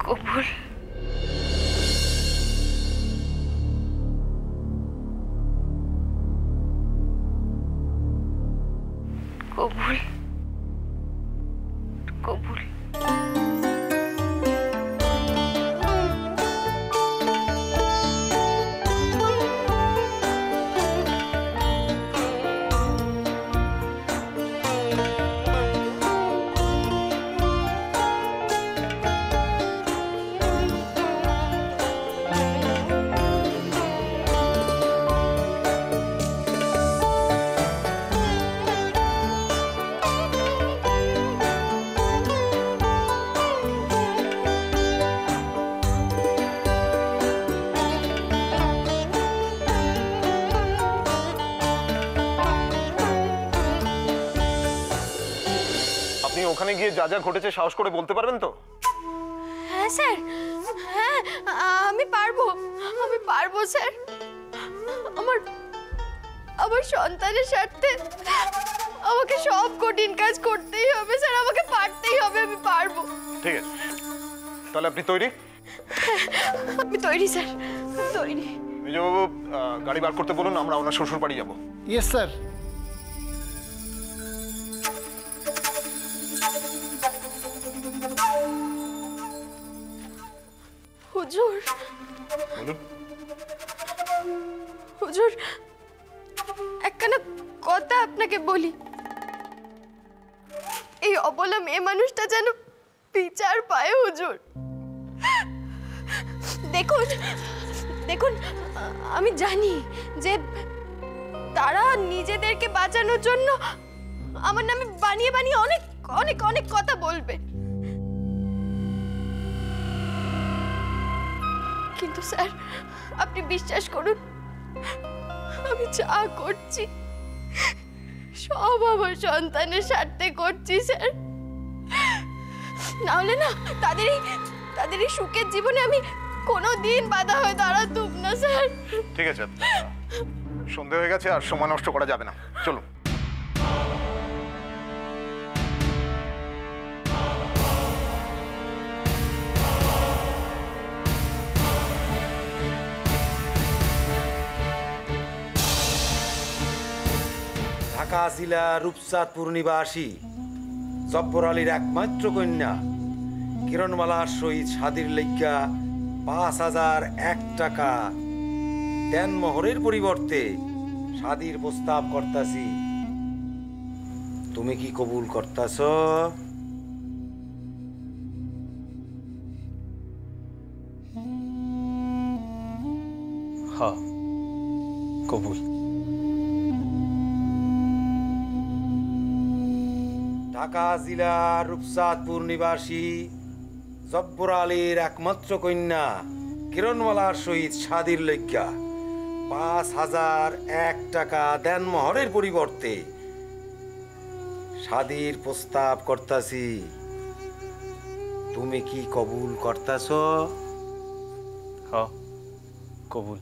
কবুল। কবুল কবুল। আপনি ওখানে গিয়ে যা যা ঘটেছে সাহস করে বলতে পারবেন তো? হ্যাঁ স্যার, হ্যাঁ আমি পারবো স্যার। আমার সন্তানের স্বার্থে আমাকে সব কঠিন কাজ করতেই হবে স্যার, আমাকে পারতেই হবে, আমি পারবো। ঠিক আছে, তাহলে আপনি তৈরি? আমি তৈরি স্যার, তৈরি। মেজবাবু, গাড়ি বার করতে বলুন, আমরা ওনার শ্বশুর বাড়ি যাবো। Yes sir. হুজুর, বলুন। হুজুর একখানা কথা আপনাকে বলি। এই অবলা মেয়ে মানুষটা যেন বিচার পায় হুজুর। দেখুন দেখুন, আমি জানি যে তারা নিজেদেরকে বাঁচানোর জন্য আমার নামে বানিয়ে বানিয়ে অনেক অনেক অনেক কথা বলবে, কিন্তু স্যার আপনি বিশ্বাস করুন, আমি যা করছি সব আমার সন্তানের স্বার্থে করছি স্যার। না হলে না তাদের এই সুখের জীবনে আমি কোনোদিন বাধা হয়ে দাঁড়াতুম না স্যার। ঠিক আছে, সন্ধে হয়ে গেছে, আর সময় নষ্ট করা যাবে না, চলুন। ঢাকা জেলা রূপচাঁদপুর নিবাসী জব্বর আলীর একমাত্র কন্যা কিরণমালার সহিত শাদির লইগ্যা ৫,০০০ টাকা দেনমোহরের পরিবর্তে শাদির প্রস্তাব করতাছি। তুমি কি কবুল করতাছ? হ্যাঁ, কবুল। ঢাকা জেলার রূপচাঁদপুর নিবাসী জব্বর আলীর একমাত্র কন্যা কিরণমালার সহিত শাদির লইগ্যা ৫,০০০ টাকা দেনমোহরের পরিবর্তে শাদির প্রস্তাব করতাছি। তুমি কি কবুল করতাছ? হ্যাঁ, কবুল।